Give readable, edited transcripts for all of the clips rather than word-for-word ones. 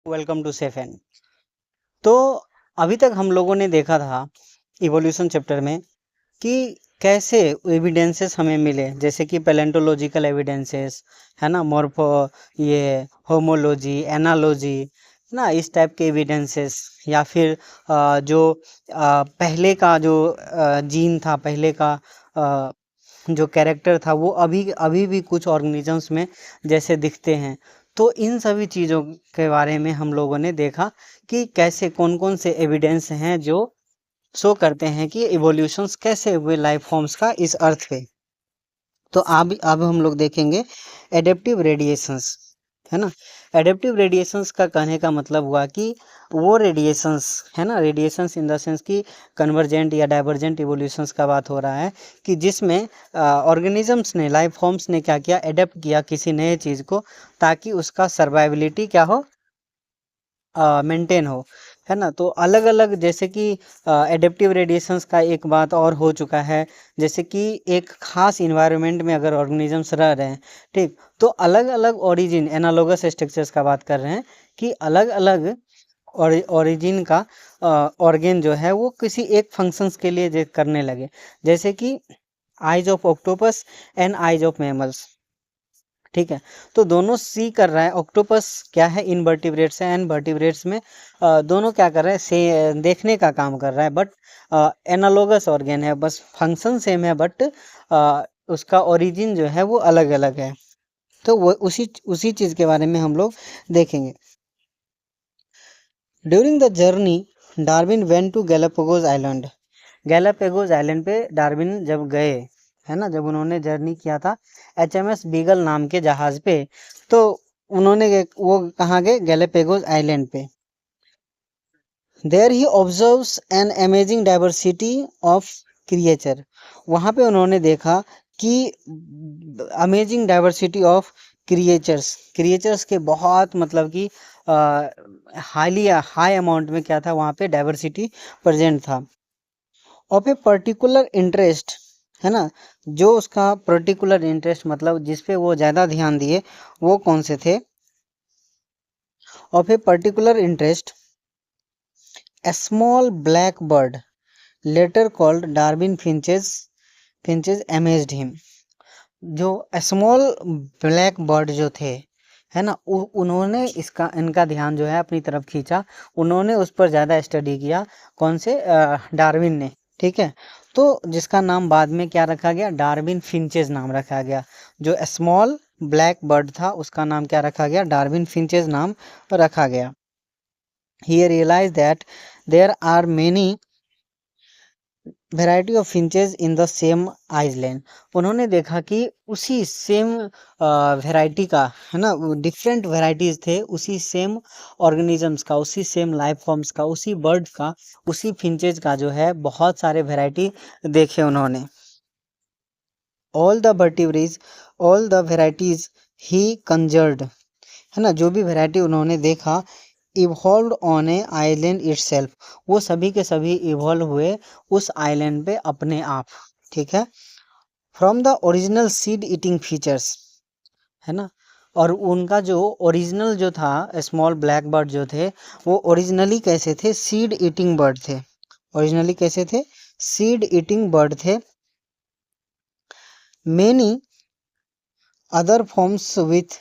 Welcome to safe N. तो अभी तक हम लोगों ने देखा था इवोल्यूशन चैप्टर में कि कैसे एविडेंसेस हमें मिले, जैसे कि पैलेंटोलॉजिकल एविडेंसेस है ना, मॉर्फो, ये होमोलॉजी, एनालॉजी ना, इस टाइप के एविडेंसेस, या फिर जो पहले का जो जीन था, पहले का अ, जो कैरेक्टर था, वो अभी अभी भी कुछ ऑर्गेनिजम्स में जैसे दिखते हैं। तो इन सभी चीज़ों के बारे में हम लोगों ने देखा कि कैसे कौन कौन से एविडेंस हैं जो शो करते हैं कि इवोल्यूशंस कैसे हुए लाइफ फॉर्म्स का इस अर्थ पे। तो अब हम लोग देखेंगे एडेप्टिव रेडिएशंस, है ना। एडेप्टिव रेडिएशंस का कहने का मतलब हुआ कि वो रेडिएशंस, है ना, रेडिएशंस इन द सेंस कि कन्वर्जेंट या डाइवर्जेंट इवोल्यूशंस का बात हो रहा है, कि जिसमें ऑर्गेनिजम्स ने, लाइफ फॉर्म्स ने क्या किया, एडेप्ट किया किसी नए चीज़ को, ताकि उसका सर्वाइबिलिटी क्या हो, मेंटेन हो, है ना। तो अलग अलग, जैसे कि एडेप्टिव रेडिएशंस का एक बात और हो चुका है, जैसे कि एक खास इन्वायरमेंट में अगर ऑर्गेनिजम्स रह रहे हैं, ठीक, तो अलग अलग ओरिजिन, एनालोगस स्ट्रक्चर्स का बात कर रहे हैं, कि अलग अलग ओरिजिन का ऑर्गेन जो है वो किसी एक फंक्शंस के लिए करने लगे, जैसे कि eyes of octopus and eyes of mammals, ठीक है। तो दोनों सी कर रहा है, ऑक्टोपस क्या है, इनवर्टिब्रेट्स है, एंड वर्टिब्रेट्स में दोनों क्या कर रहे हैं, से देखने का काम कर रहा है, बट एनालोगस ऑर्गेन है, बस फंक्शन सेम है, बट उसका ओरिजिन जो है वो अलग अलग है। तो वो उसी उसी चीज़ के बारे में हम लोग देखेंगे। During the journey Darwin went to Galapagos island. Galapagos island पे डार्विन जब गए, है ना, जब उन्होंने जर्नी किया था HMS बीगल नाम के जहाज पे, तो वो कहाँ गए, गैलापागोस आइलैंड पे। There he observes an amazing diversity of creature. वहाँ पे उन्होंने देखा कि amazing diversity of creatures, creatures के बहुत, मतलब कि हाईली हाई अमाउंट में क्या था वहाँ पे, डाइवर्सिटी प्रेजेंट था। ऑफ ए पर्टिकुलर इंटरेस्ट, है ना, जो उसका पर्टिकुलर इंटरेस्ट, मतलब जिस पे वो ज़्यादा ध्यान दिए, वो कौन से थे। Of a particular interest a small black bird later called Darwin finches amazed him. जो स्मॉल ब्लैक बर्ड जो थे, है ना, उन्होंने इनका ध्यान जो है अपनी तरफ खींचा, उन्होंने उस पर ज़्यादा स्टडी किया, कौन से, डार्विन ने, ठीक है। तो जिसका नाम बाद में क्या रखा गया, डार्विन फिंचेज नाम रखा गया। जो स्मॉल ब्लैक बर्ड था उसका नाम क्या रखा गया, डार्विन फिंचेज नाम रखा गया। He realized that there are many variety of finches in the same island. उन्होंने देखा कि उसी सेम वैरायटी का, है ना, डिफरेंट वैरायटीज थे उसी सेम ऑर्गेनिजम्स का, उसी सेम लाइफ फॉर्म्स का, उसी बर्ड का, उसी फिंचेज का जो है बहुत सारे वैरायटी देखे उन्होंने। All the vertebrates, all the varieties he concerned, है ना, जो भी वैरायटी उन्होंने देखा, evolve on a island itself, वो सभी के सभी इवॉल्व हुए उस आइलैंड पे अपने आप, ठीक है। From the original seed eating features, है ना, और उनका जो ओरिजिनल जो था, स्मॉल ब्लैक बर्ड जो थे, वो ओरिजिनली कैसे थे, सीड ईटिंग बर्ड थे। ओरिजिनली कैसे थे, सीड ईटिंग बर्ड थे। Many other forms with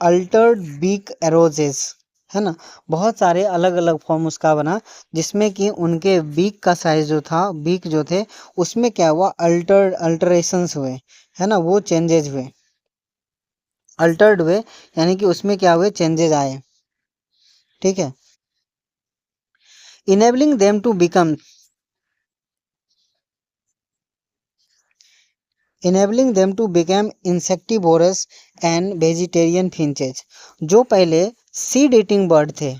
altered beak arrows, है ना, बहुत सारे अलग अलग फॉर्म उसका बना, जिसमें कि उनके बीक का साइज जो था, बीक जो थे, उसमें क्या हुआ, अल्टरेशंस हुए, है ना, वो चेंजेज हुए, अल्टर्ड हुए, यानी कि उसमें क्या हुए, चेंजेज आए, ठीक है। Enabling them to become, enabling them to become insectivorous and vegetarian finches। जो पहले सीड ईटिंग बर्ड थे,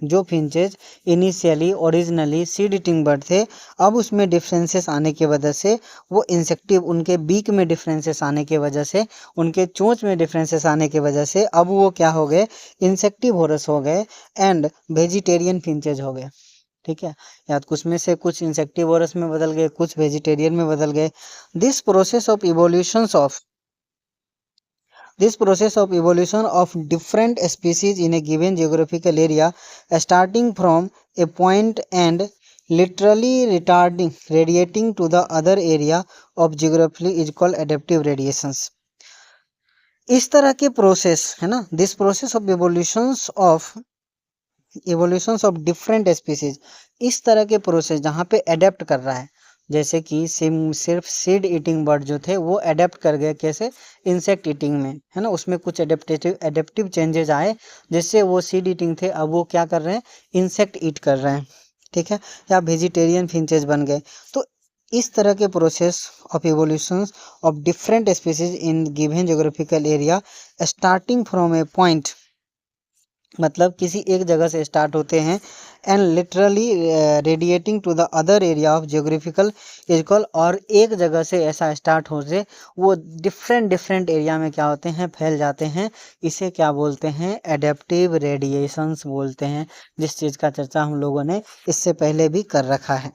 जो finches initially originally seed eating bird थे, अब उसमें डिफरेंसेस आने की वजह से वो इंसेक्टिव, उनके बीक में डिफरेंसेस आने की वजह से, उनके चोंच में डिफरेंसेस आने की वजह से, अब वो क्या हो गए, इंसेक्टिवोरस हो गए एंड वेजिटेरियन फिंचेज हो गए, ठीक है। या तो कुछ में से कुछ इंसेक्टिवोरस में बदल गए, कुछ वेजिटेरियन में बदल गए। This process of evolutions of This process of evolution of different species in a given geographical area, starting from a point and literally radiating to the other area of geography is called adaptive radiations. इस तरह के process है ना, this process of evolutions of different species, इस तरह के process जहाँ पे अडेप्ट कर रहा है, जैसे कि सिर्फ सीड ईटिंग बर्ड जो थे वो अडेप्ट कर गए कैसे, इंसेक्ट ईटिंग में, है ना, उसमें कुछ एडेप्टिव चेंजेस आए जिससे वो सीड ईटिंग थे, अब वो क्या कर रहे हैं, इंसेक्ट ईट कर रहे हैं, ठीक है, या वेजिटेरियन फिंचेस बन गए। तो इस तरह के process of evolution of different species in given geographical area starting from a point, मतलब किसी एक जगह से स्टार्ट होते हैं, and literally radiating to the other area of geographical इजकल, और एक जगह से ऐसा स्टार्ट हो से वो डिफरेंट एरिया में क्या होते हैं, फैल जाते हैं, इसे क्या बोलते हैं, एडेप्टिव रेडिएशंस बोलते हैं, जिस चीज़ का चर्चा हम लोगों ने इससे पहले भी कर रखा है।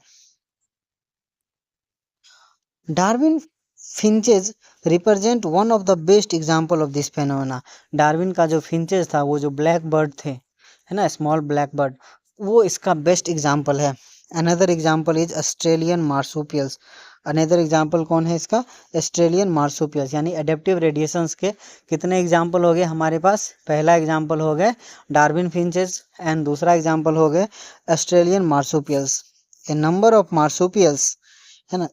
Darwin finches represent one of the best example of this phenomena. Darwin का जो फिंचेज था, वो जो ब्लैक बर्ड थे, है ना, स्मॉल ब्लैक बर्ड, वो इसका बेस्ट एग्जाम्पल है। Another example is Australian marsupials. Another example कौन है इसका, ऑस्ट्रेलियन मार्सुपियल्स। यानी एडेप्टिव रेडिएशंस के कितने एग्जाम्पल हो गए हमारे पास, पहला एग्जाम्पल हो गए डार्विन फिंचेज, एंड दूसरा एग्जाम्पल हो गए Australian marsupials. A number of marsupials, है ना,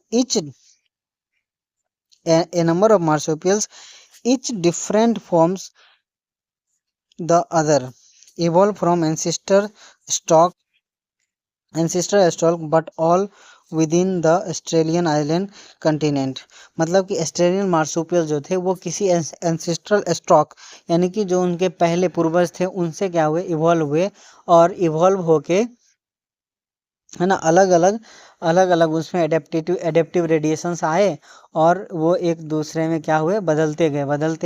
a number of marsupials, each different forms the other, evolved from ancestor stock, but all within the Australian island continent. मतलब कि Australian marsupial जो थे वो किसी एंसेस्ट्रल स्टॉक, यानी कि जो उनके पहले पूर्वज थे उनसे क्या हुए, इवॉल्व हुए, और इवॉल्व होके, है ना, अलग अलग उसमें एडेप्टिव रेडिएशंस आए, और वो एक दूसरे में क्या हुए, बदलते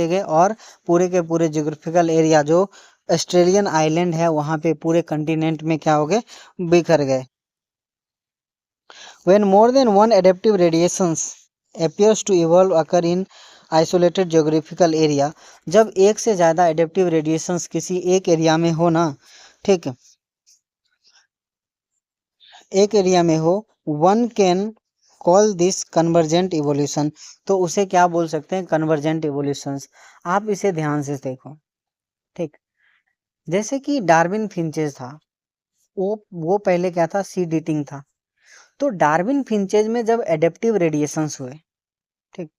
गए, और पूरे के पूरे जियोग्राफिकल एरिया जो ऑस्ट्रेलियन आइलैंड है वहाँ पे पूरे कंटिनेंट में क्या हो गए, बिखर गए। When more than one adaptive radiations appears to evolve occur in isolated geographical area, जब एक से ज़्यादा एडेप्टिव रेडिएशंस किसी एक एरिया में हो ना, ठीक है, एक एरिया में हो, one can call this convergent evolution. तो उसे क्या बोल सकते हैं, कन्वर्जेंट इवोल्यूशंस। आप इसे ध्यान से देखो, ठीक, जैसे कि डार्विन फिंचेज था, वो पहले क्या था, सीड ईटिंग था। तो डार्विन फिंचेज में जब एडेप्टिव रेडिएशंस हुए, ठीक,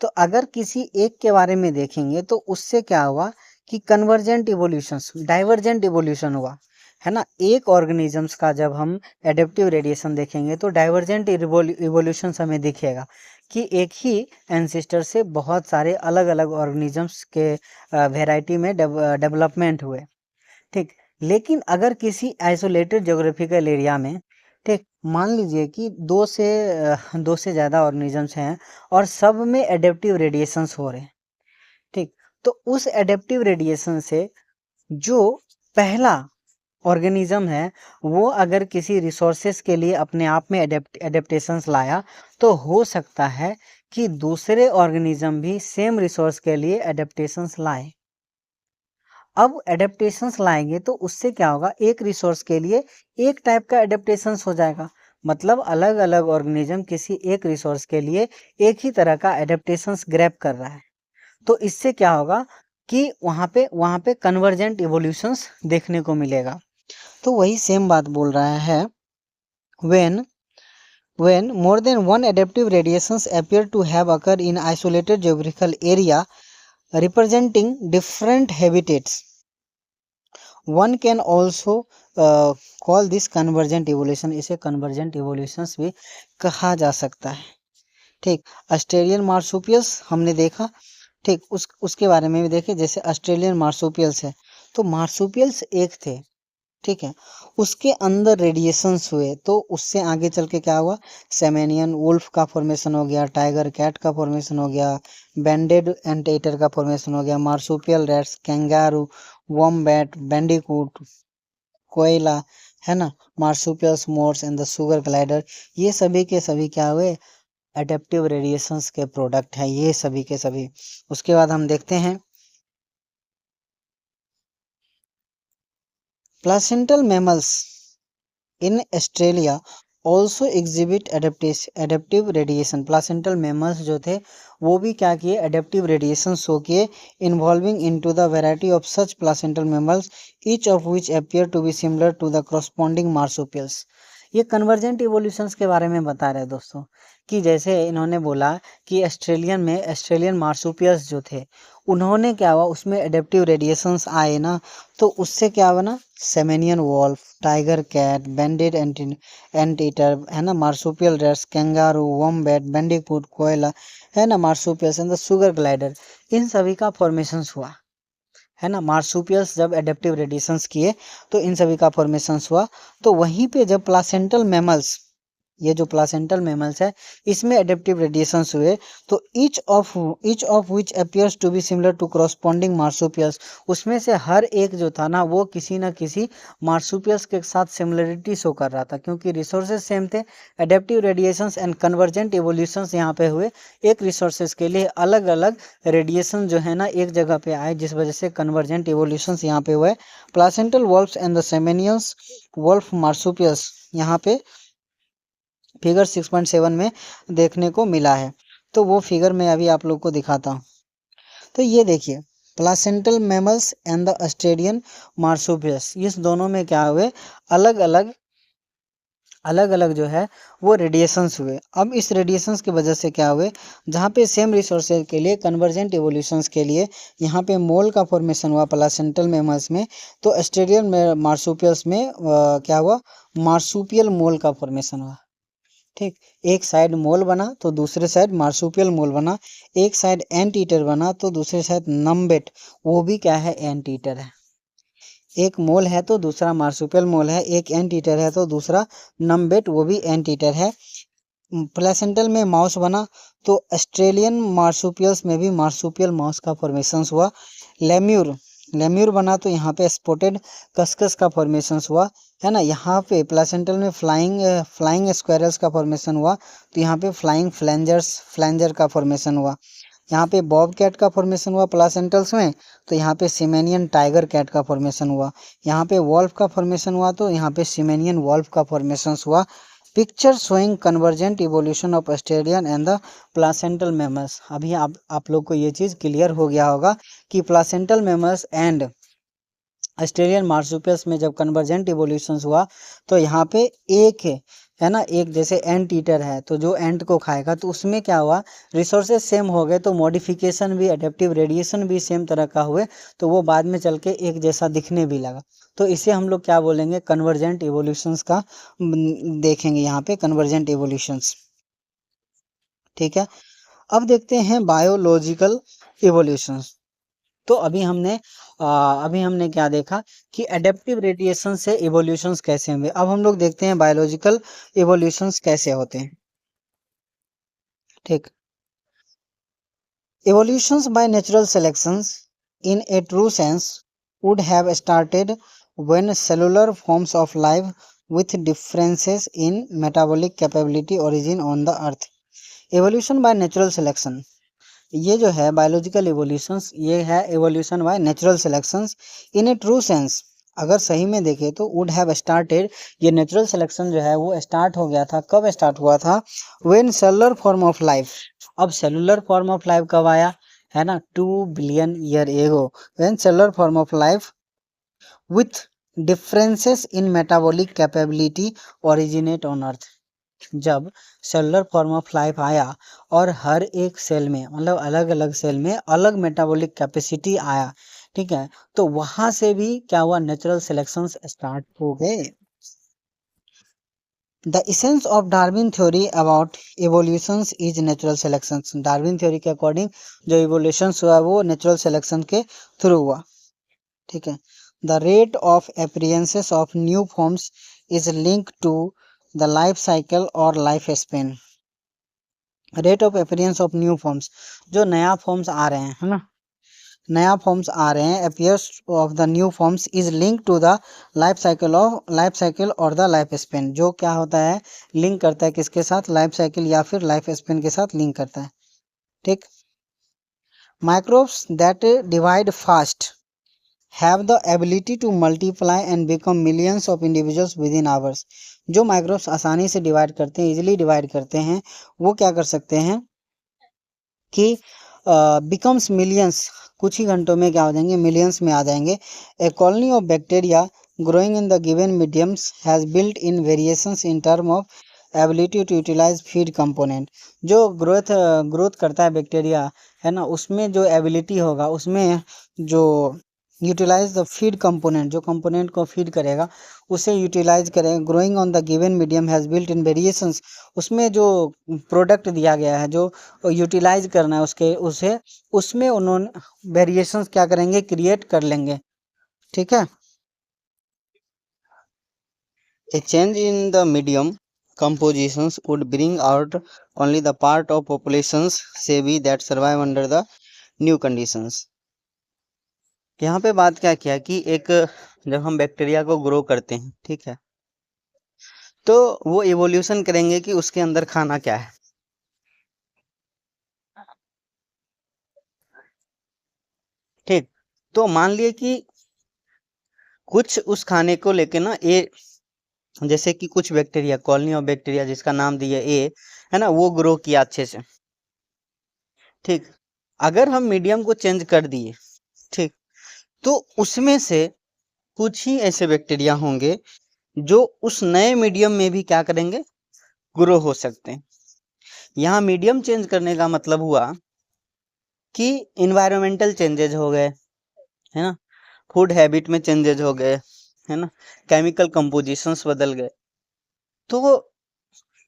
तो अगर किसी एक के बारे में देखेंगे तो उससे क्या हुआ कि कन्वर्जेंट इवोल्यूशंस, डाइवर्जेंट इवोल्यूशन हुआ, है ना। एक ऑर्गेनिजम्स का जब हम एडेप्टिव रेडिएशन देखेंगे तो डाइवर्जेंट इवोल्यूशन हमें दिखेगा कि एक ही एंसेस्टर से बहुत सारे अलग अलग ऑर्गेनिजम्स के वेराइटी में डेवलपमेंट हुए, ठीक। लेकिन अगर किसी आइसोलेटेड ज्योग्राफिकल एरिया में, ठीक, मान लीजिए कि दो से ज़्यादा ऑर्गेनिजम्स हैं और सब में एडेप्टिव रेडिएशंस हो रहे हैं, ठीक, तो उस एडेप्टिव रेडिएशन से जो पहला ऑर्गेनिज्म है वो अगर किसी रिसोर्सेस के लिए अपने आप में एडेप्टेशंस लाया, तो हो सकता है कि दूसरे ऑर्गेनिज्म भी सेम रिसोर्स के लिए एडेप्टेशंस लाए। अब एडेप्टेशंस लाएंगे तो उससे क्या होगा, एक रिसोर्स के लिए एक टाइप का एडेप्टेशंस हो जाएगा, मतलब अलग अलग ऑर्गेनिज्म किसी एक रिसोर्स के लिए एक ही तरह का एडेप्टेशंस ग्रैब कर रहा है। तो इससे क्या होगा कि वहाँ पे कन्वर्जेंट इवोल्यूशंस देखने को मिलेगा। तो वही सेम बात बोल रहा है, when more than one adaptive radiations appear to have occurred in isolated geographical area representing different habitats, one can also call this convergent evolution। इसे convergent evolutions भी कहा जा सकता है, ठीक। ऑस्ट्रेलियन मार्सुपियल्स हमने देखा, ठीक, उसके बारे में भी देखे, जैसे ऑस्ट्रेलियन मार्सुपियल्स है, तो मार्सुपियल्स एक थे, ठीक है, उसके अंदर रेडिएशंस हुए, तो उससे आगे चल के क्या हुआ, सेमेनियन वुल्फ का फॉर्मेशन हो गया, टाइगर कैट का फॉर्मेशन हो गया, बैंडेड एंटेटर का फॉर्मेशन हो गया, marsupial rats, kangaroo, wombat, bandicoot, koala, है ना, marsupials moles and the sugar glider, ये सभी के सभी क्या हुए, एडेप्टिव रेडिएशंस के प्रोडक्ट हैं, ये सभी के सभी। उसके बाद हम देखते हैं placental mammals in Australia also exhibit adaptive radiation. Placental mammals जो थे वो भी क्या किए, एडेप्टिव रेडिएशन शो किए, involving into the variety of such placental mammals each of which appear to be similar to the corresponding marsupials. ये convergent evolutions के बारे में बता रहे हैं दोस्तों, कि जैसे इन्होंने बोला कि ऑस्ट्रेलियन मार्सुपियल्स जो थे उन्होंने क्या हुआ, उसमें एडेप्टिव रेडिएशंस आए ना, तो उससे क्या हुआ ना, Tasmanian wolf, tiger cat, banded ant eater है ना, marsupial rats, kangaroo, wombat, bandicoot, koala है ना, marsupials and the sugar glider, इन सभी का फॉर्मेशंस हुआ है ना। मार्सुपियल्स जब एडेप्टिव रेडिएशंस किए तो इन सभी का फॉर्मेशंस हुआ। तो वहीं पे जब प्लासेंटल मैमल्स, ये जो प्लासेंटल मैमल्स है इसमें एडेप्टिव रेडिएशंस हुए, तो each of which appears to be similar to corresponding marsupials, उसमें से हर एक जो था ना वो किसी न किसी मार्सुपियल्स के साथ सिमिलरिटी शो कर रहा था, क्योंकि रिसोर्सेज सेम थे। Adaptive radiations and convergent evolutions यहाँ पे हुए, एक रिसोर्सेज के लिए अलग अलग रेडिएशन जो है ना एक जगह पे आए, जिस वजह से कन्वर्जेंट इवोल्यूशंस यहाँ पे हुए। Placental wolves and the Tasmanians wolf marsupials यहाँ पे फिगर 6.7 में देखने को मिला है। तो वो फिगर मैं अभी आप लोग को दिखाता हूँ। तो ये देखिए, placental mammals and the Australian marsupials, इस दोनों में क्या हुए, अलग अलग जो है वो रेडिएशंस हुए। अब इस रेडिएशंस की वजह से क्या हुए, जहाँ पे सेम रिसोर्सेज के लिए कन्वर्जेंट इवोल्यूशंस के लिए यहाँ पे मोल का फॉर्मेशन हुआ प्लासेंटल मैमल्स में, तो ऑस्ट्रेलियन मार्सुपियल्स में क्या हुआ, मार्सुपियल मोल का फॉर्मेशन हुआ। ठीक, एक साइड मोल बना तो दूसरे साइड मार्सुपियल मोल बना, एक साइड एंट ईटर बना तो दूसरे साइड नम्बेट, वो भी क्या है, एंट ईटर है। एक मोल है तो दूसरा मार्सुपियल मोल है, एक एंट ईटर है तो दूसरा नम्बेट, वो भी एंट ईटर है। प्लेसेंटल में माउस बना तो ऑस्ट्रेलियन मार्सुपियल्स में भी मार्सुपियल माउस का फॉर्मेशन हुआ। लेम्यूर बना तो यहाँ पे स्पॉटेड कस्कस का फॉर्मेशन हुआ है ना। यहाँ पे प्लेसेंटल में फ्लाइंग स्क्वेरल्स का फॉर्मेशन हुआ, तो यहाँ पे फ्लाइंग फ्लैंजर का फॉर्मेशन हुआ। यहाँ पे बॉब कैट का फॉर्मेशन हुआ प्लासेंटल्स में, तो यहाँ पे सिमेनियन टाइगर कैट का फॉर्मेशन हुआ। यहाँ पे वॉल्फ का फॉर्मेशन हुआ तो यहाँ पे सिमेनियन वॉल्फ का फॉर्मेशन हुआ। Picture showing convergent evolution of Australian and the placental mammals. अभी आप लोग को ये चीज़ क्लियर हो गया होगा कि placental mammals and Australian marsupials में जब कन्वर्जेंट इवोल्यूशंस हुआ तो यहाँ पे एक है ना, एक जैसे एंट ईटर है तो जो एंट को खाएगा तो उसमें क्या हुआ, रिसोर्सेज सेम हो गए तो मॉडिफिकेशन भी, एडेप्टिव रेडिएशन भी सेम तरह का हुए, तो वो बाद में चल के एक जैसा दिखने भी लगा। तो इसे हम लोग क्या बोलेंगे, कन्वर्जेंट इवोल्यूशंस का देखेंगे यहाँ पे, कन्वर्जेंट इवोल्यूशंस। ठीक है, अब देखते हैं बायोलॉजिकल इवोल्यूशंस। तो अभी हमने क्या देखा कि एडेप्टिव रेडिएशन से इवोल्यूशंस कैसे हुए। अब हम लोग देखते हैं बायोलॉजिकल इवोल्यूशंस कैसे होते हैं। ठीक, evolutions by natural selections in A true sense would have started when cellular forms of life with differences in metabolic capability origin on the earth. evolution by natural selection, ये जो है biological evolutions, ये है evolution by natural selections in A true sense. अगर सही में देखें तो वुड हैव स्टार्टेड, ये नेचुरल सिलेक्शन जो है वो स्टार्ट हो गया था, कब स्टार्ट हुआ था, when cellular form of life. अब सेलुलर फॉर्म ऑफ लाइफ कब आया है ना, 2 billion year ago, when cellular form of life with differences in metabolic capability originate on earth. जब सेलुलर फॉर्म ऑफ लाइफ आया और हर एक सेल में, मतलब अलग अलग सेल में अलग मेटाबॉलिक कैपेसिटी आया, ठीक है, तो वहां से भी क्या हुआ, नेचुरल सिलेक्शंस स्टार्ट हो गए। The essence of Darwin theory about evolutions is natural selections. Darwin theory के अकॉर्डिंग जो इवोल्यूशंस हुआ वो नेचुरल सिलेक्शन के थ्रू हुआ। ठीक है, the rate of appearances of new forms is link to the life cycle और life span. Rate of appearance of new forms, जो नया फॉर्म्स आ रहे हैं है ना, नया फॉर्म्स आ रहे हैं, appears of the new forms is link to the life cycle और द लाइफ स्पेन। जो क्या होता है, लिंक करता है किसके साथ, लाइफ साइकिल या फिर लाइफ स्पेन के साथ लिंक करता है। ठीक, microbes that divide fast have the ability to multiply and become millions of individuals with in hours. जो माइक्रोब्स आसानी से डिवाइड करते हैं, इजिली डिवाइड करते हैं, वो क्या कर सकते हैं कि बिकम्स मिलियंस, कुछ ही घंटों में क्या हो जाएंगे, मिलियंस में आ जाएंगे। A colony of bacteria growing in the given mediums has built in variations in term of ability to utilise feed component. जो ग्रोथ करता है बैक्टीरिया, है ना, उसमें जो एबिलिटी होगा, उसमें जो यूटिलाइज द फीड कंपोनेंट, जो कंपोनेंट को फीड करेगा उसे यूटिलाइज करेगा। Growing on the given medium has built in variations, उसमें जो प्रोडक्ट दिया गया है, जो यूटिलाइज करना है उसके, उसे उसमें उन्होंने वेरिएशंस क्या करेंगे, क्रिएट कर लेंगे। ठीक है। ए change in the medium compositions would bring out only the part of populations say we that survive under the new conditions। यहाँ पे बात क्या किया कि एक, जब हम बैक्टीरिया को ग्रो करते हैं, ठीक है, तो वो इवोल्यूशन करेंगे कि उसके अंदर खाना क्या है। ठीक, तो मान लिए कि कुछ उस खाने को लेके ना, ए, जैसे कि कुछ बैक्टीरिया, कॉलोनी ऑफ बैक्टीरिया जिसका नाम दिया ए, है ना, वो ग्रो किया अच्छे से। ठीक, अगर हम मीडियम को चेंज कर दिए, ठीक, तो उसमें से कुछ ही ऐसे बैक्टीरिया होंगे जो उस नए मीडियम में भी क्या करेंगे, ग्रो हो सकते हैं। यहाँ मीडियम चेंज करने का मतलब हुआ कि इन्वायरमेंटल चेंजेज हो गए, है ना, फूड हैबिट में चेंजेज हो गए, है ना, केमिकल कंपोजिशंस बदल गए। तो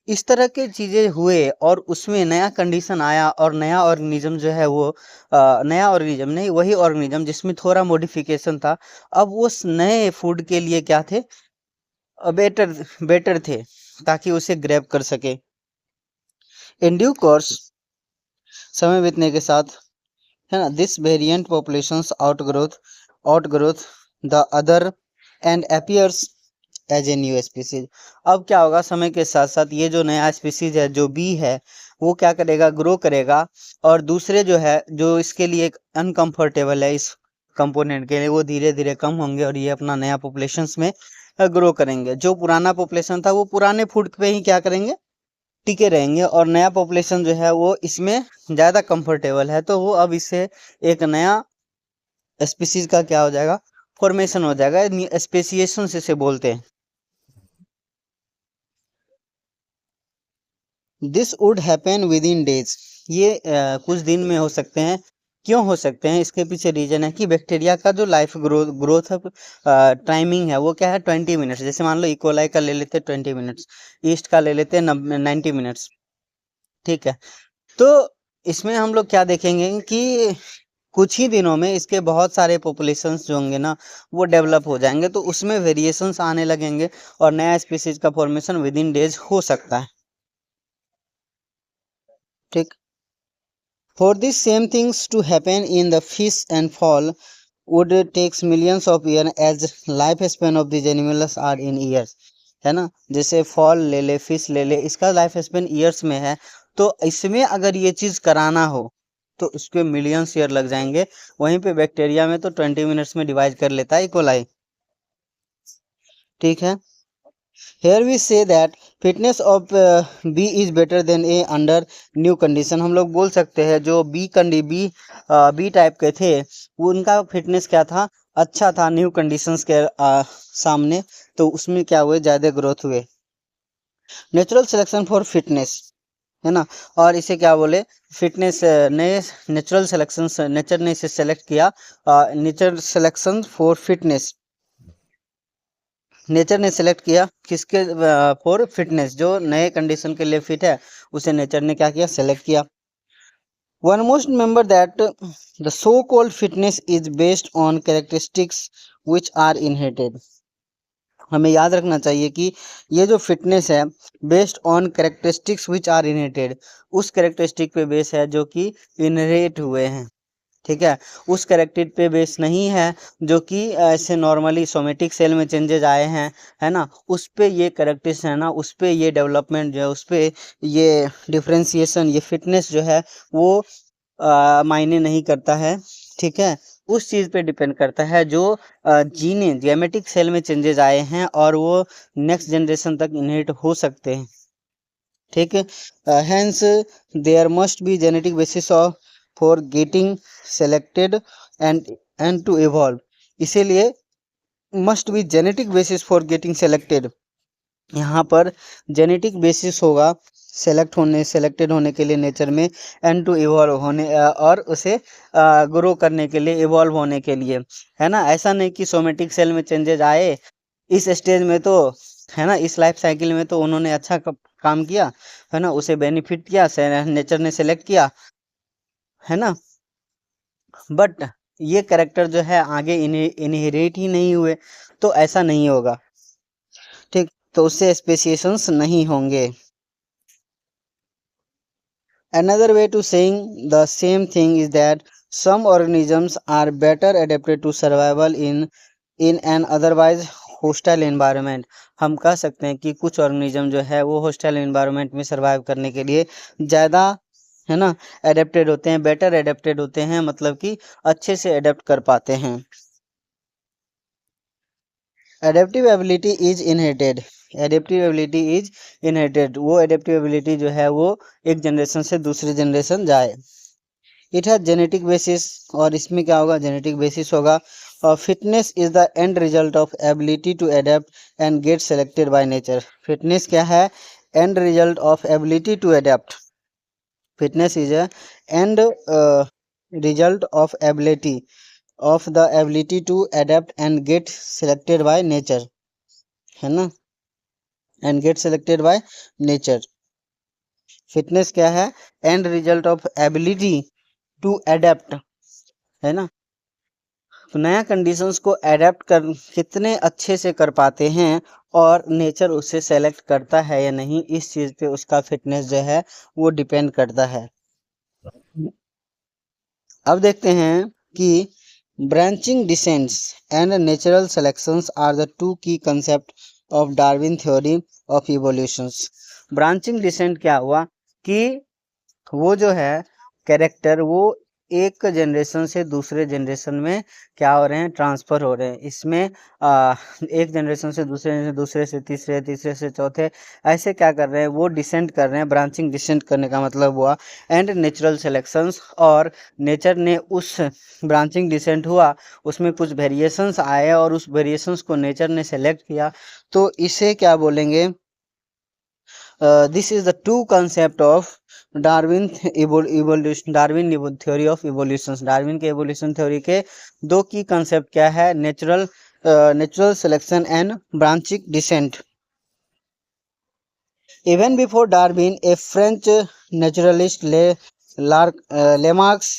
इस तरह के चीजें हुए और उसमें नया कंडीशन आया और नया ऑर्गेनिज्म जो है वो नया ऑर्गेनिज्म नहीं, वही ऑर्गेनिज्म जिसमें थोड़ा मॉडिफिकेशन था, अब उस नए फूड के लिए क्या थे, बेटर बेटर थे, ताकि उसे ग्रैब कर सके। इन ड्यू कोर्स, समय बीतने के साथ, है ना, this variant populations outgrowth the other and appears as a new species. अब क्या होगा, समय के साथ साथ ये जो नया स्पीसीज है, जो बी है, वो क्या करेगा, ग्रो करेगा, और दूसरे जो है, जो इसके लिए अनकंफर्टेबल है इस कंपोनेंट के लिए, वो धीरे धीरे कम होंगे और ये अपना नया पॉपुलेशंस में ग्रो करेंगे। जो पुराना पॉपुलेशन था वो पुराने फूड पे ही क्या करेंगे, टिके रहेंगे, और नया पॉपुलेशन जो है वो इसमें ज़्यादा कंफर्टेबल है, तो वो अब इससे एक नया स्पीसीज का क्या हो जाएगा, फॉर्मेशन हो जाएगा, स्पेसिएशन से इसे बोलते हैं। This would happen with in days, ये कुछ दिन में हो सकते हैं। क्यों हो सकते हैं, इसके पीछे रीजन है कि बैक्टीरिया का जो लाइफ ग्रोथ टाइमिंग है वो क्या है, 20 मिनट्स। जैसे मान लो इकोलाई का ले लेते 20 मिनट्स, ईस्ट का ले लेते 90 मिनट्स। ठीक है, तो इसमें हम लोग क्या देखेंगे कि कुछ ही दिनों में इसके बहुत सारे पॉपुलेशंस जो होंगे ना, वो डेवलप हो जाएंगे, तो उसमें वेरिएशंस आने लगेंगे और नया स्पीसीज का फॉर्मेशन विद इन डेज हो सकता है। ठीक, for these same things to happen in the fish and fall would takes millions of years as life span of these animals are in years, है ना। जैसे फॉल ले ले, फिश ले ले, इसका लाइफ स्पेन ईयर्स में है, तो इसमें अगर ये चीज कराना हो तो इसके मिलियंस ईयर लग जाएंगे। वहीं पे बैक्टीरिया में तो 20 मिनट्स में डिवाइड कर लेता है इकोलाई। ठीक है, here we say that fitness of B is better than A under new condition। हम लोग बोल सकते हैं जो बी टाइप के थे, वो उनका फिटनेस क्या था, अच्छा था न्यू कंडीशंस के सामने, तो उसमें क्या हुए, ज़्यादा ग्रोथ हुए। नेचुरल सिलेक्शन फॉर फिटनेस, है ना, और इसे क्या बोले, फिटनेस ने नेचुरल सिलेक्शन, नेचर ने इसे सेलेक्ट किया, nature selection for fitness, nature ने सेलेक्ट किया किसके, फॉर फिटनेस, जो नए कंडीशन के लिए फिट है उसे नेचर ने क्या किया, सेलेक्ट किया। One most remember that the so called fitness is based on characteristics which are inherited. हमें याद रखना चाहिए कि ये जो फिटनेस है based on characteristics which are inherited, उस कैरेक्टरिस्टिक पे बेस है जो कि इनहेरिट हुए हैं। ठीक है, उस कैरेक्टर पे बेस नहीं है जो कि ऐसे नॉर्मली सोमेटिक सेल में चेंजेज आए हैं, है ना, उस पे ये कैरेक्टर्स है ना, उस पे ये डेवलपमेंट जो है, उस पे ये डिफ्रेंसिएशन, ये फिटनेस जो है वो मायने नहीं करता है। ठीक है, उस चीज़ पे डिपेंड करता है जो जीने जेनेटिक सेल में चेंजेस आए हैं और वो नेक्स्ट जनरेशन तक इनहेरिट हो सकते हैं। ठीक है, hence there must be genetic basis of for getting selected and to evolve. इसीलिए must be genetic basis for getting selected, यहाँ पर जेनेटिक बेसिस होगा सेलेक्टेड होने के लिए नेचर में, एंड टू इवॉल्व होने और उसे ग्रो करने के लिए, इवॉल्व होने के लिए, है ना। ऐसा नहीं कि सोमेटिक सेल में चेंजेस आए इस स्टेज में तो, है ना, इस लाइफ साइकिल में तो उन्होंने अच्छा काम किया, है ना, उसे बेनिफिट किया, नेचर ने सेलेक्ट किया, है ना, बट ये कैरेक्टर जो है आगे इनहेरिट ही नहीं हुए, तो ऐसा नहीं होगा। ठीक, तो उससे स्पेसिएशंस नहीं होंगे। Another way to saying the same thing is that some organisms are better adapted to survival in an otherwise hostile environment। हम कह सकते हैं कि कुछ ऑर्गेनिज्म जो है वो हॉस्टाइल एनवायरनमेंट में सर्वाइव करने के लिए ज़्यादा, है ना, एडेप्टेड होते हैं, बेटर एडेप्टेड होते हैं, मतलब कि अच्छे से एडेप्ट कर पाते हैं। Adaptive ability is inherited. Adaptive ability is inherited, वो एडेप्टिव एबिलिटी जो है वो एक जनरेशन से दूसरी जनरेशन जाए। इट हैज जेनेटिक बेसिस, और इसमें क्या होगा, जेनेटिक बेसिस होगा। और fitness is the end result of ability to adapt and get selected by nature. Fitness क्या है, end result of ability to adapt. Fitness is end result of the ability to adapt and get selected by nature, है ना, and get selected by nature. Fitness क्या है, end result of ability to adapt, है ना, तो नया conditions को adapt कर कितने अच्छे से कर पाते हैं और नेचर उसे सेलेक्ट करता है या नहीं, इस चीज़ पे उसका फिटनेस जो है वो डिपेंड करता है। अब देखते हैं कि branching descents and natural selections are the two key concept of Darwin theory of evolutions. Branching descent क्या हुआ कि वो जो है कैरेक्टर वो एक जनरेशन से दूसरे जनरेशन में क्या हो रहे हैं, ट्रांसफ़र हो रहे हैं। इसमें एक जनरेशन से दूसरे से तीसरे, तीसरे से चौथे, ऐसे क्या कर रहे हैं, वो डिसेंट कर रहे हैं। ब्रांचिंग डिसेंट करने का मतलब हुआ एंड नेचुरल सिलेक्शंस, और नेचर ने उस ब्रांचिंग डिसेंट हुआ उसमें कुछ वेरिएशंस आए और उस वेरिएशंस को नेचर ने सेलेक्ट किया, तो इसे क्या बोलेंगे, this is the two concept of Darwin evolution, Darwin theory of evolution. Darwin के इवोल्यूशन थ्योरी के दो की कंसेप्ट क्या है, natural selection and branching descent. Even before Darwin, a French naturalist Lamarck's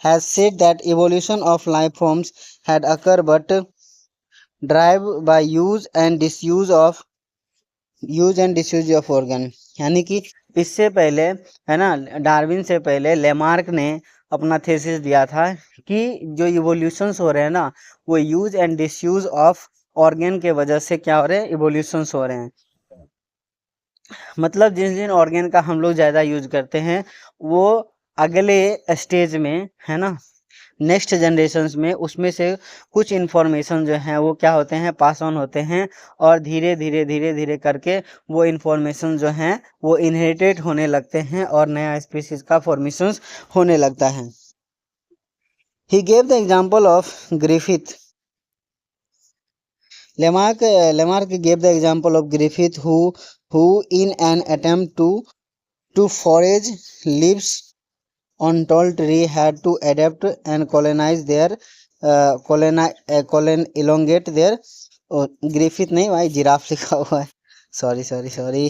has said that evolution of life forms had occurred but drive by use and disuse of organ। यानी कि इससे पहले, है ना, Darwin से पहले लेमार्क ने अपना थीसिस दिया था कि जो इवोल्यूशंस हो रहे हैं ना, वो use and disuse of organ के वजह से क्या हो रहे हैं, इवोल्यूशंस हो रहे हैं। मतलब जिन जिन ऑर्गन का हम लोग ज़्यादा यूज करते हैं वो अगले स्टेज में, है ना, नेक्स्ट जनरेशन्स में उसमें से कुछ इन्फॉर्मेशन जो हैं वो क्या होते हैं, पास ऑन होते हैं, और धीरे धीरे करके वो इन्फॉर्मेशन जो हैं वो इनहेरिटेड होने लगते हैं और नया स्पीसीज का फॉर्मेशन होने लगता है। He gave the example of Griffith. Lamarck gave the example of Griffith who in an attempt to forage leaves on tall tree had to adapt and colonize their elongate their Griffith नहीं भाई, giraffe लिखा हुआ है, sorry.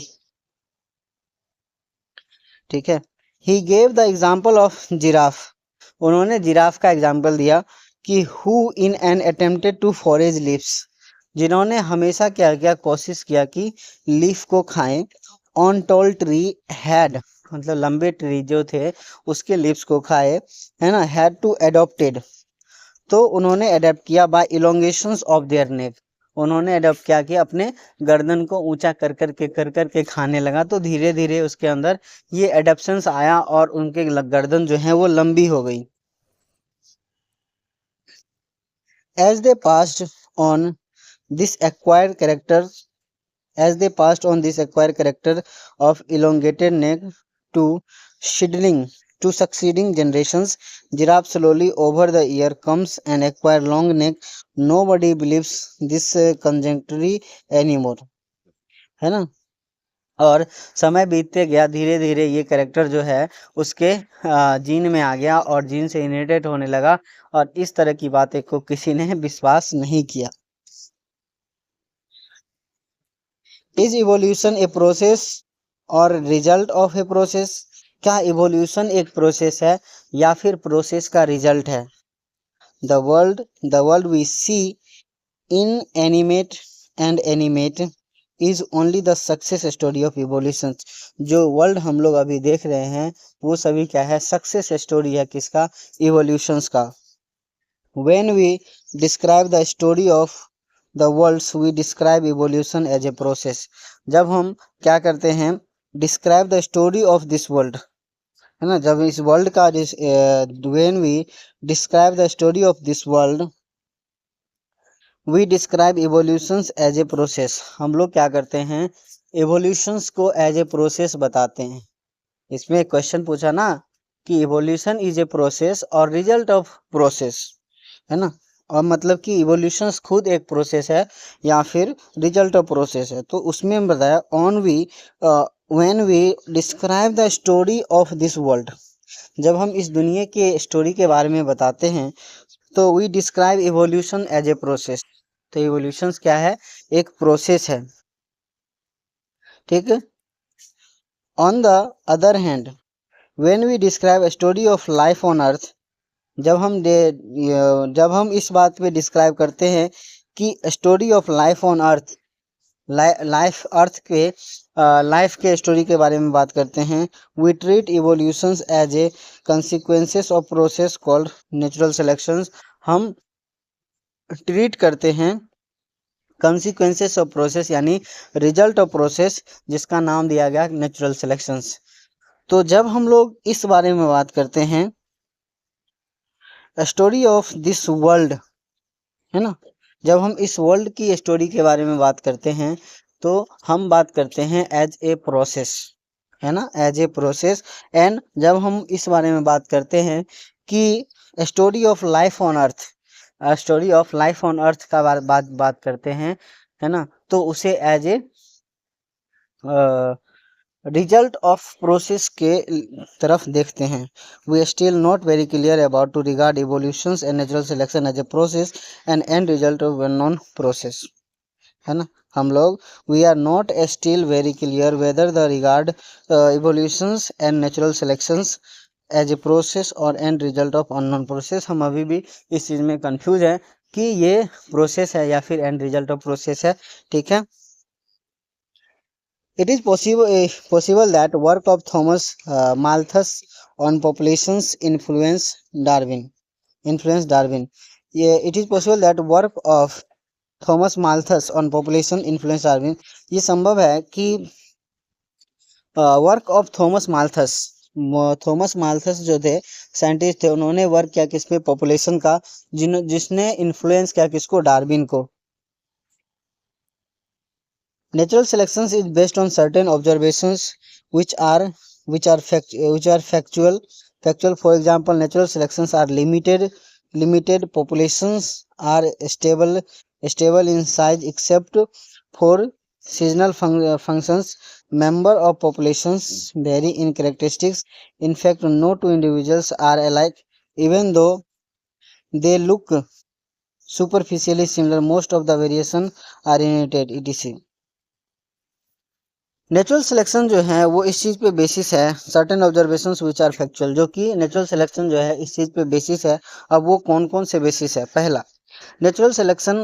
ठीक है, he gave the example of giraffe. उन्होंने giraffe का example दिया कि who in an attempted to forage leaves, जिन्होंने हमेशा क्या किया, कोशिश किया कि लीफ को खाएं। ऑन टॉल ट्री हैड, मतलब लंबे ट्री जो थे उसके लीव्स को खाए, है ना, हैड टू एडॉप्टेड, तो उन्होंने अडेप्ट किया बाय इलोंगेशंस ऑफ देयर नेक। उन्होंने अडॉप्ट क्या किया, अपने गर्दन को ऊंचा कर कर के खाने लगा, तो धीरे धीरे उसके अंदर ये एडप्शंस आया और उनके गर्दन जो है वो लंबी हो गई। as they passed on this acquired character of elongated neck to succeeding generations, giraffe slowly over the year comes and acquire long neck. Nobody believes this conjecture anymore, है ना। और समय बीतते गया, धीरे धीरे ये कैरेक्टर जो है उसके जीन में आ गया और जीन से इनहेरिटेड होने लगा, और इस तरह की बातें को किसी ने विश्वास नहीं किया। इज इवोल्यूशन ए प्रोसेस और रिजल्ट ऑफ ए प्रोसेस? क्या इवोल्यूशन एक प्रोसेस है या फिर प्रोसेस का रिजल्ट है? The world we see in animate and animate is only the success story of evolution. जो वर्ल्ड हम लोग अभी देख रहे हैं वो सभी क्या है? सक्सेस स्टोरी है। किसका? इवोल्यूशंस का। When we describe the story of the worlds, we describe evolution as a process. जब हम क्या करते हैं? Describe the story of this world, है ना। जब इस वर्ल्ड का when we describe the story of this world, we describe evolutions as a process. हम लोग क्या करते हैं? evolutions को as a process बताते हैं। इसमें क्वेश्चन पूछा ना कि इवोल्यूशन इज ए प्रोसेस और रिजल्ट ऑफ प्रोसेस, है ना। और मतलब कि इवोल्यूशन खुद एक प्रोसेस है या फिर रिजल्ट ऑफ प्रोसेस है। तो उसमें हम बताया when we describe the story of this world, जब हम इस दुनिया के स्टोरी के बारे में बताते हैं तो we describe evolution as a process. तो इवोल्यूशन क्या है? एक प्रोसेस है, ठीक है। On the other hand, when we describe story of life on earth, जब हम इस बात पे डिस्क्राइब करते हैं कि story of life on earth, life के स्टोरी के बारे में बात करते हैं, we treat evolutions as a consequences of process called natural selections. हम ट्रीट करते हैं कंसिक्वेंसेस ऑफ प्रोसेस यानी रिजल्ट ऑफ प्रोसेस, जिसका नाम दिया गया नेचुरल सिलेक्शंस। तो जब हम लोग इस बारे में बात करते हैं स्टोरी ऑफ दिस वर्ल्ड, है ना, जब हम इस वर्ल्ड की स्टोरी के बारे में बात करते हैं तो हम बात करते हैं एज ए प्रोसेस, है ना, एज ए प्रोसेस। एंड जब हम इस बारे में बात करते हैं कि story of life on earth, story of life on earth का बात करते हैं, है ना, तो उसे as a result of process के तरफ देखते हैं। We still not very clear about to regard evolutions and natural selection as a process and end result of well non process, है ना। हम लोग we are not still very clear whether the regard evolutions and natural selections as a process और and result of unknown process. हम अभी भी इस चीज़ में कंफ्यूज है कि ये प्रोसेस है या फिर एंड रिजल्ट ऑफ प्रोसेस है, ठीक है। It is possible that work of Thomas Malthus on populations influenced Darwin. Yeah, it is possible that work of Thomas Malthus on population influenced Darwin. ये संभव है कि वर्क ऑफ थॉमस माल्थस जो थे scientist थे, उन्होंने वर्क किया किस पे? पॉपुलेशन का, जिसने इन्फ्लुएंस किया किसको? डार्विन को। Natural selection is based on certain observations which are factual. For example, natural selections are limited. Populations are stable in size except for seasonal functions. Member of populations vary in characteristics. In fact, no two individuals are alike, even though they look superficially similar. Most of the variation are inherited, etc. Natural selection जो है वो इस चीज़ पे basis है, certain observations which are factual, जो कि natural selection जो है इस चीज़ पे बेसिस है। अब वो कौन कौन से बेसिस है? पहला, natural selection,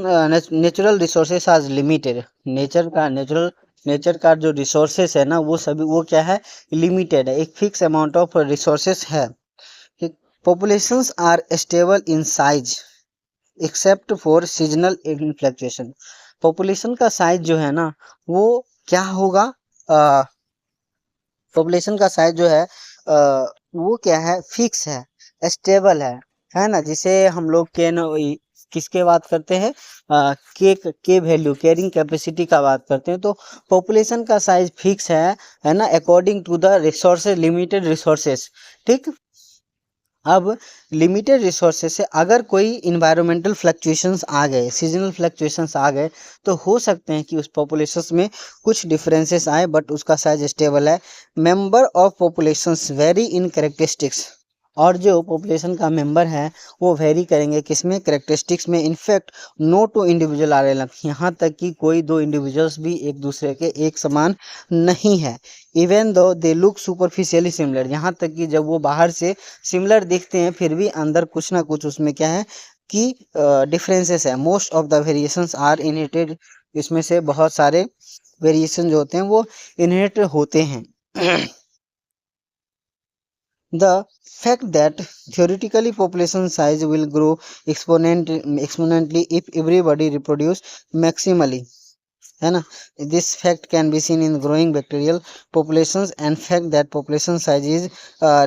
natural resources are limited. Nature का जो रिसोर्सेस है ना वो क्या है? लिमिटेड है, एक फिक्स अमाउंट ऑफ रिसोर्सेस है। Populations are stable in size except for seasonal fluctuation. Population का साइज जो है ना वो क्या होगा? पॉपुलेशन का साइज जो है वो क्या है? फिक्स है, स्टेबल है ना। जिसे हम लोग कैन किसके बात करते हैं, के वैल्यू, कैरिंग कैपेसिटी का बात करते हैं। तो पॉपुलेशन का साइज फिक्स है ना, according to the resources, limited resources. ठीक, अब लिमिटेड रिसोर्सेज से अगर कोई इन्वायरमेंटल फ्लक्चुएशंस आ गए, सीजनल फ्लक्चुएशंस आ गए, तो हो सकते हैं कि उस पॉपुलेशंस में कुछ डिफरेंसेस आए, बट उसका साइज स्टेबल है। Member of populations very in characteristics, और जो पॉपुलेशन का मेंबर है वो वेरी करेंगे किसमें, कैरेक्टरिस्टिक्स में। In fact no two individual are alike, यहाँ तक कि कोई दो इंडिविजुअल्स भी एक दूसरे के एक समान नहीं है। Even though they look superficially similar, यहाँ तक कि जब वो बाहर से सिमिलर दिखते हैं फिर भी अंदर कुछ ना कुछ उसमें क्या है कि डिफरेंसेस है। Most of the variations are inherited, इसमें से बहुत सारे वेरिएशन जो होते हैं वो इनहेरिट होते हैं। The fact that theoretically population size will grow exponentially if everybody reproduce maximally, है ना, this fact can be seen in growing bacterial populations, and fact that population size is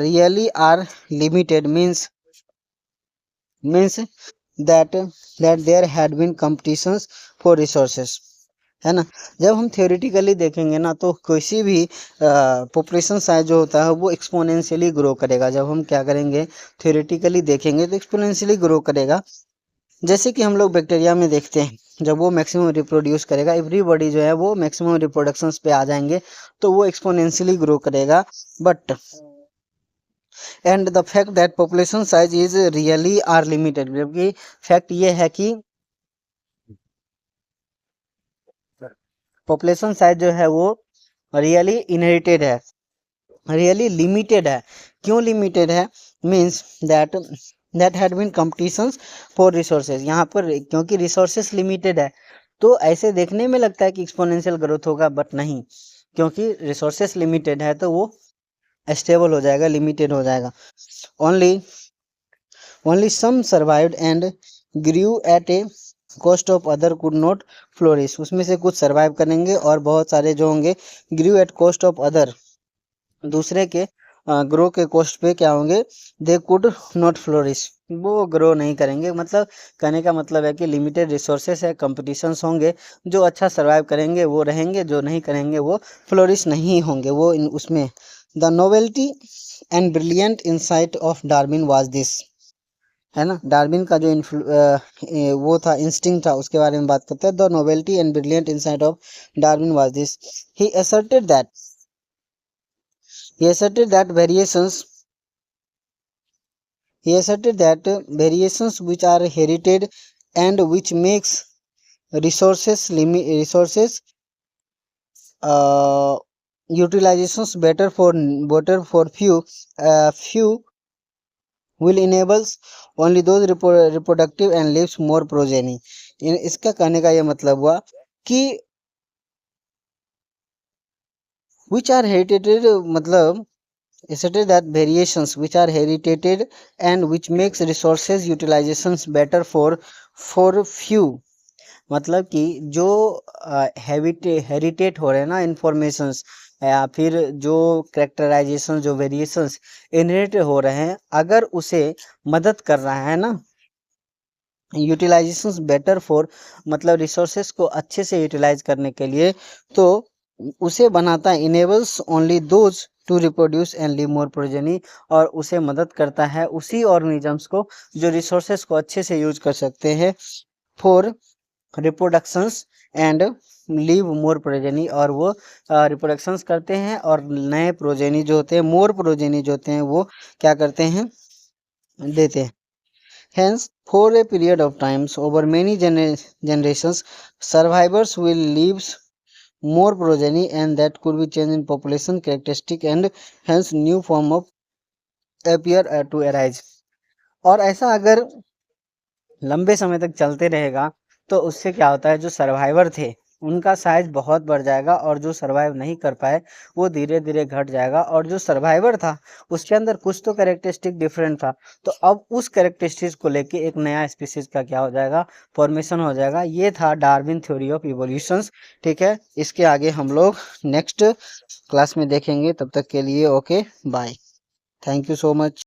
really are limited means that there had been competitions for resources, है ना। जब हम theoretically देखेंगे ना तो किसी भी पॉपुलेशन साइज जो होता है वो एक्सपोनेंशियली ग्रो करेगा। जब हम क्या करेंगे, थ्योरेटिकली देखेंगे तो एक्सपोनेंशियली ग्रो करेगा। जैसे कि हम लोग बैक्टीरिया में देखते हैं, जब वो मैक्सिमम रिप्रोड्यूस करेगा, एवरीबॉडी जो है वो मैक्सिमम रिप्रोडक्शंस पे आ जाएंगे, तो वो एक्सपोनेंशियली ग्रो करेगा। But and the fact that population size is really are limited, जबकि फैक्ट ये है कि पॉपुलेशन साइज जो है वो रियली इनहेरिटेड है, रियली लिमिटेड है। क्यों लिमिटेड है, means that had been competitions for resources, यहाँ पर क्योंकि रिसोर्सेज लिमिटेड है तो ऐसे देखने में लगता है कि एक्सपोनेंशियल ग्रोथ होगा, बट नहीं, क्योंकि रिसोर्सेज लिमिटेड है तो वो स्टेबल हो जाएगा, लिमिटेड हो जाएगा। Only some survived and grew at a cost of other could not flourish, उसमें से कुछ सर्वाइव करेंगे और बहुत सारे जो होंगे ग्रू एट कॉस्ट ऑफ अदर, दूसरे के ग्रो के कॉस्ट पे क्या होंगे, दे कुड नॉट फ्लोरिश, वो ग्रो नहीं करेंगे। मतलब कहने का मतलब है कि लिमिटेड रिसोर्सेस है, कंपटीशंस होंगे, जो अच्छा सर्वाइव करेंगे वो रहेंगे, जो नहीं करेंगे वो फ्लोरिश नहीं होंगे, वो उसमें। The novelty and brilliant insight of Darwin was this, है ना, डार्विन का जो वो था, इंस्टिंक्ट था, उसके बारे में बात करते हैं। The novelty and brilliant insight of Darwin was this, he asserted that variations which are herited and which makes resources utilizations better for few will enables only those reproductive and leaves more progeny। इसका कहने का ये मतलब हुआ कि which are heritated, मतलब asserted that variations which are heritated and which makes resources utilizations better for few, मतलब कि जो हेरिटेट हो रहे हैं ना इंफॉर्मेशंस, या फिर जो कैरेक्टराइजेशन, जो वेरिएशंस इनहेरिट हो रहे हैं, अगर उसे मदद कर रहा है ना, यूटिलाइजेशंस बेटर फॉर, मतलब रिसोर्सेस को अच्छे से यूटिलाइज करने के लिए, तो उसे बनाता है enables only those two reproduce and leave more progeny, और उसे मदद करता है उसी ऑर्गेनिजम्स को जो रिसोर्सेस को अच्छे से यूज कर सकते हैं for reproductions and leave more progeny, और वो रिप्रोडक्शंस करते हैं और नए प्रोजेनी जो होते हैं, मोर प्रोजेनी जो होते हैं, वो क्या करते हैं, देते हैं। Hence, for a period of times over many generations, survivors will leave more progeny, and that could be change in population characteristic, and hence new form of appear to arise। और ऐसा अगर लंबे समय तक चलते रहेगा तो उससे क्या होता है, जो सर्वाइवर थे उनका साइज बहुत बढ़ जाएगा, और जो सर्वाइव नहीं कर पाए वो धीरे धीरे घट जाएगा, और जो सर्वाइवर था उसके अंदर कुछ तो कैरेक्टरिस्टिक डिफरेंट था, तो अब उस कैरेक्टरिस्टिक्स को लेके एक नया स्पीसीज का क्या हो जाएगा, फॉर्मेशन हो जाएगा। ये था डार्विन थ्योरी ऑफ इवोल्यूशंस। ठीक है, इसके आगे हम लोग नेक्स्ट क्लास में देखेंगे। तब तक के लिए okay bye, thank you so much.